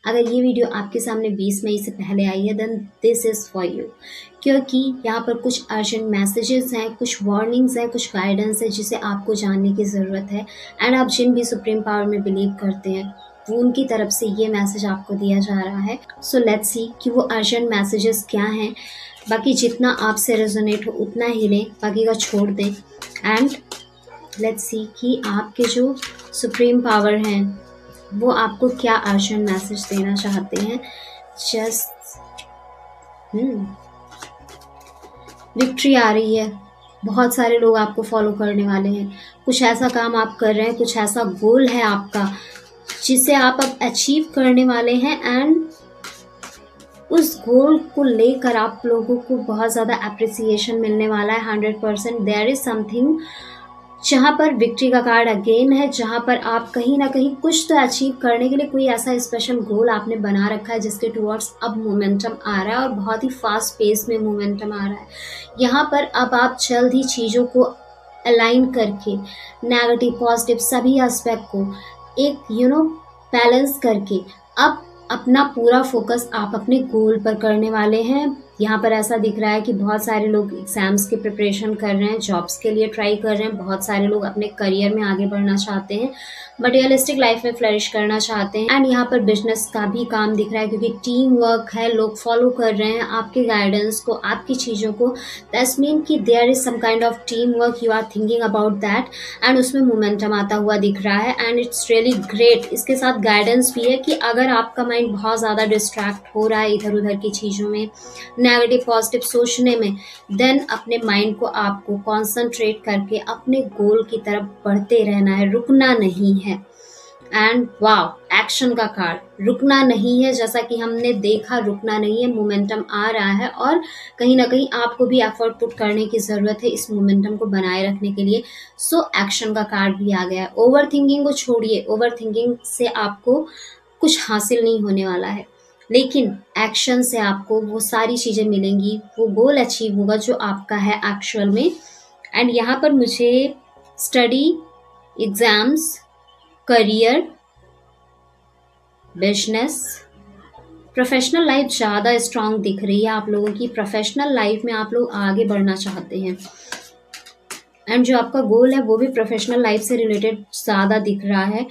अगर ये वीडियो आपके सामने 20 मई से पहले आई है then this is for you, क्योंकि यहाँ पर कुछ अर्जेंट मैसेजेस हैं, कुछ वार्निंग्स हैं, कुछ गाइडेंस है जिसे आपको जानने की ज़रूरत है। एंड आप जिन भी सुप्रीम पावर में बिलीव करते हैं वो उनकी तरफ से ये मैसेज आपको दिया जा रहा है। सो लेट्स सी कि वो अर्जेंट मैसेजेस क्या हैं। बाकी जितना आपसे रेजोनेट हो उतना ही लें, बाकी का छोड़ दें। एंड लेट्स सी कि आपके जो सुप्रीम पावर हैं वो आपको क्या अर्जेंट मैसेज देना चाहते हैं। जस्ट विक्ट्री आ रही है, बहुत सारे लोग आपको फॉलो करने वाले हैं, कुछ ऐसा काम आप कर रहे हैं, कुछ ऐसा गोल है आपका जिसे आप अब अचीव करने वाले हैं। एंड उस गोल को लेकर आप लोगों को बहुत ज़्यादा अप्रिसिएशन मिलने वाला है। 100% देयर इज़ समथिंग जहाँ पर विक्ट्री का कार्ड अगेन है, जहाँ पर आप कहीं ना कहीं कुछ तो अचीव करने के लिए कोई ऐसा स्पेशल गोल आपने बना रखा है जिसके टुवर्ड्स अब मोमेंटम आ रहा है और बहुत ही फास्ट पेस में मोमेंटम आ रहा है। यहाँ पर अब आप जल्द ही चीज़ों को अलाइन करके नेगेटिव पॉजिटिव सभी एस्पेक्ट को एक बैलेंस करके अब अपना पूरा फोकस आप अपने गोल पर करने वाले हैं। यहाँ पर ऐसा दिख रहा है कि बहुत सारे लोग एग्ज़ाम्स की प्रिपरेशन कर रहे हैं, जॉब्स के लिए ट्राई कर रहे हैं, बहुत सारे लोग अपने करियर में आगे बढ़ना चाहते हैं, मटेरियलिस्टिक लाइफ में फ्लरिश करना चाहते हैं। एंड यहाँ पर बिजनेस का भी काम दिख रहा है क्योंकि टीम वर्क है, लोग फॉलो कर रहे हैं आपके गाइडेंस को, आपकी चीज़ों को। दैट्स मीन कि there is some kind of team work, you are thinking about that and उसमें मोमेंटम आता हुआ दिख रहा है। And it's really great. इसके साथ गाइडेंस भी है कि अगर आपका माइंड बहुत ज़्यादा डिस्ट्रैक्ट हो रहा है इधर उधर की चीज़ों में, नेगेटिव पॉजिटिव सोचने में, देन अपने माइंड को आपको कॉन्सेंट्रेट करके अपने गोल की तरफ बढ़ते रहना है, रुकना नहीं है। एंड वाओ, एक्शन का कार्ड, रुकना नहीं है। जैसा कि हमने देखा रुकना नहीं है, मोमेंटम आ रहा है और कहीं ना कहीं आपको भी एफर्ट पुट करने की ज़रूरत है इस मोमेंटम को बनाए रखने के लिए। सो एक्शन का कार्ड भी आ गया है। ओवर थिंकिंग को छोड़िए, ओवर थिंकिंग से आपको कुछ हासिल नहीं होने वाला है, लेकिन एक्शन से आपको वो सारी चीज़ें मिलेंगी, वो गोल अचीव होगा जो आपका है एक्चुअल में। एंड यहाँ पर मुझे study, exams, career, business, professional life ज़्यादा स्ट्रांग दिख रही है आप लोगों की। प्रोफेशनल लाइफ में आप लोग आगे बढ़ना चाहते हैं एंड जो आपका गोल है वो भी प्रोफेशनल लाइफ से रिलेटेड ज़्यादा दिख रहा है।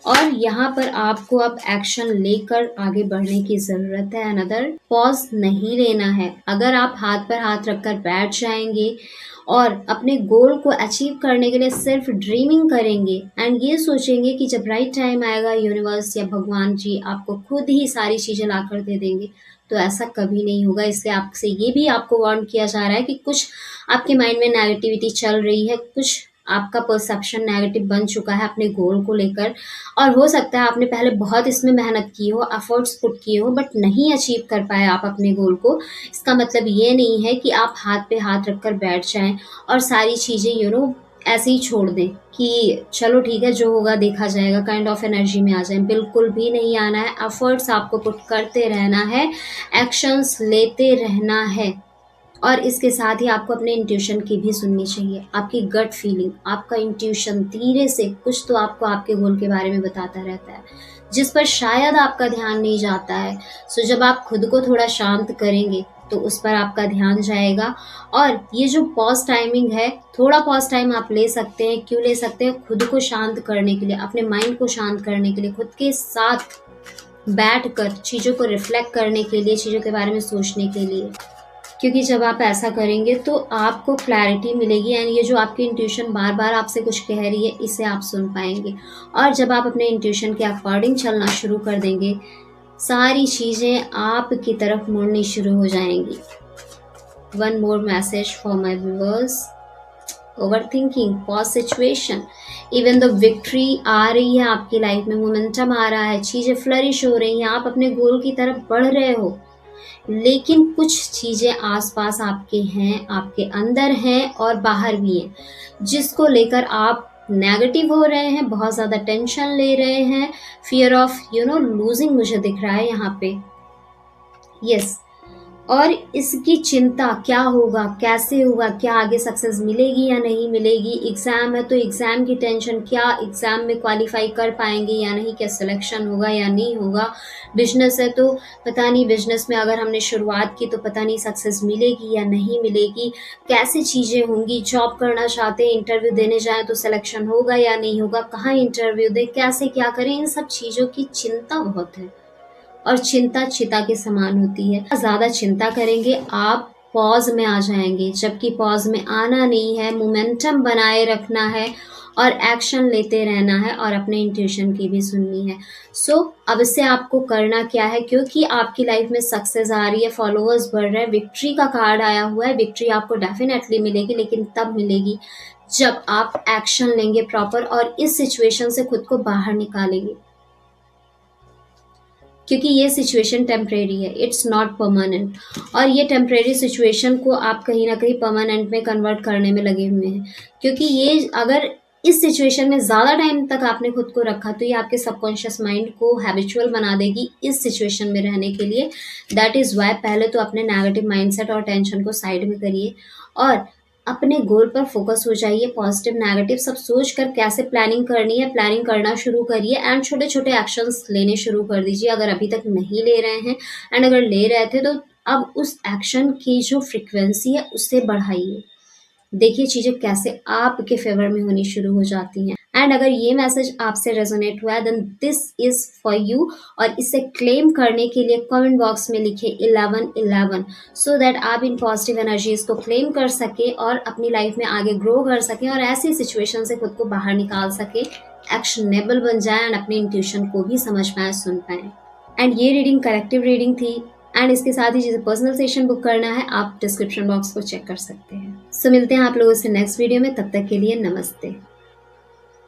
और यहाँ पर आपको अब एक्शन लेकर आगे बढ़ने की ज़रूरत है। अनदर पॉज नहीं लेना है। अगर आप हाथ पर हाथ रखकर बैठ जाएंगे और अपने गोल को अचीव करने के लिए सिर्फ ड्रीमिंग करेंगे एंड ये सोचेंगे कि जब राइट टाइम आएगा यूनिवर्स या भगवान जी आपको खुद ही सारी चीज़ें ला कर दे देंगे, तो ऐसा कभी नहीं होगा। इसलिए आपसे ये भी आपको वार्न किया जा रहा है कि कुछ आपके माइंड में नेगेटिविटी चल रही है, कुछ आपका परसेप्शन नेगेटिव बन चुका है अपने गोल को लेकर। और हो सकता है आपने पहले बहुत इसमें मेहनत की हो, एफर्ट्स पुट किए हो, बट नहीं अचीव कर पाए आप अपने गोल को। इसका मतलब ये नहीं है कि आप हाथ पे हाथ रखकर बैठ जाएं और सारी चीज़ें ऐसे ही छोड़ दें कि चलो ठीक है जो होगा देखा जाएगा काइंड ऑफ एनर्जी में आ जाएं। बिल्कुल भी नहीं आना है। एफर्ट्स आपको पुट करते रहना है, एक्शंस लेते रहना है। और इसके साथ ही आपको अपने इंट्यूशन की भी सुननी चाहिए। आपकी गट फीलिंग, आपका इंट्यूशन धीरे से कुछ तो आपको आपके गोल के बारे में बताता रहता है जिस पर शायद आपका ध्यान नहीं जाता है। सो जब आप खुद को थोड़ा शांत करेंगे तो उस पर आपका ध्यान जाएगा। और ये जो पॉज टाइमिंग है, थोड़ा पॉज टाइम आप ले सकते हैं। क्यों ले सकते हैं? खुद को शांत करने के लिए, अपने माइंड को शांत करने के लिए, खुद के साथ बैठकर चीज़ों को रिफ्लेक्ट करने के लिए, चीज़ों के बारे में सोचने के लिए। क्योंकि जब आप ऐसा करेंगे तो आपको क्लैरिटी मिलेगी एंड ये जो आपकी इंट्यूशन बार बार आपसे कुछ कह रही है इसे आप सुन पाएंगे। और जब आप अपने इंट्यूशन के अकॉर्डिंग चलना शुरू कर देंगे, सारी चीज़ें आपकी तरफ मुड़नी शुरू हो जाएंगी। One more message for my viewers. Overthinking, pause situation, even the victory आ रही है आपकी लाइफ में, मोमेंटम आ रहा है, चीज़ें फ्लरिश हो रही हैं, आप अपने गोल की तरफ बढ़ रहे हो, लेकिन कुछ चीज़ें आसपास आपके हैं, आपके अंदर हैं और बाहर भी हैं, जिसको लेकर आप नेगेटिव हो रहे हैं, बहुत ज़्यादा टेंशन ले रहे हैं, फियर ऑफ लूजिंग मुझे दिख रहा है यहाँ पे। यस, और इसकी चिंता क्या होगा, कैसे होगा, क्या आगे सक्सेस मिलेगी या नहीं मिलेगी। एग्ज़ाम है तो एग्ज़ाम की टेंशन, क्या एग्ज़ाम में क्वालिफाई कर पाएंगे या नहीं, क्या सिलेक्शन होगा या नहीं होगा। बिजनेस है तो पता नहीं बिजनेस में अगर हमने शुरुआत की तो पता नहीं सक्सेस मिलेगी या नहीं मिलेगी, कैसी चीज़ें होंगी। जॉब करना चाहते हैं, इंटरव्यू देने जाएं तो सिलेक्शन होगा या नहीं होगा, कहाँ इंटरव्यू दें, कैसे क्या करें, इन सब चीज़ों की चिंता बहुत है। और चिंता चिता के समान होती है। ज़्यादा चिंता करेंगे आप पॉज में आ जाएंगे, जबकि पॉज में आना नहीं है, मोमेंटम बनाए रखना है और एक्शन लेते रहना है और अपने इंट्यूशन की भी सुननी है। अब इससे आपको करना क्या है, क्योंकि आपकी लाइफ में सक्सेस आ रही है, फॉलोअर्स बढ़ रहे हैं, विक्ट्री का कार्ड आया हुआ है। विक्ट्री आपको डेफिनेटली मिलेगी, लेकिन तब मिलेगी जब आप एक्शन लेंगे प्रॉपर और इस सिचुएशन से खुद को बाहर निकालेंगे, क्योंकि ये सिचुएशन टेम्परेरी है, इट्स नॉट परमानेंट। और ये टेम्परेरी सिचुएशन को आप कहीं ना कहीं परमानेंट में कन्वर्ट करने में लगे हुए हैं, क्योंकि ये अगर इस सिचुएशन में ज़्यादा टाइम तक आपने खुद को रखा तो ये आपके सबकॉन्शियस माइंड को हैबिचुअल बना देगी इस सिचुएशन में रहने के लिए। दैट इज़ वाई पहले तो अपने नेगेटिव माइंडसेट और टेंशन को साइड में करिए और अपने गोल पर फोकस हो जाइए। पॉजिटिव नेगेटिव सब सोच कर कैसे प्लानिंग करनी है, प्लानिंग करना शुरू करिए एंड छोटे छोटे एक्शंस लेने शुरू कर दीजिए अगर अभी तक नहीं ले रहे हैं। एंड अगर ले रहे थे तो अब उस एक्शन की जो फ्रिक्वेंसी है उससे बढ़ाइए। देखिए चीज़ें कैसे आपके फेवर में होनी शुरू हो जाती हैं। एंड अगर ये मैसेज आपसे रेजोनेट हुआ है then this is for you. और इसे क्लेम करने के लिए कमेंट बॉक्स में लिखे 1111 सो दैट आप इन पॉजिटिव एनर्जीज को क्लेम कर सके और अपनी लाइफ में आगे ग्रो कर सकें और ऐसी सिचुएशन से खुद को बाहर निकाल सके, एक्शनेबल बन जाए एंड अपने इंट्यूशन को भी समझ पाए, सुन पाए। एंड ये रीडिंग कलेक्टिव रीडिंग थी एंड इसके साथ ही जिसे पर्सनल सेशन बुक करना है आप डिस्क्रिप्शन बॉक्स को चेक कर सकते हैं। सो मिलते हैं आप लोगों से नेक्स्ट वीडियो में, तब तक के लिए नमस्ते।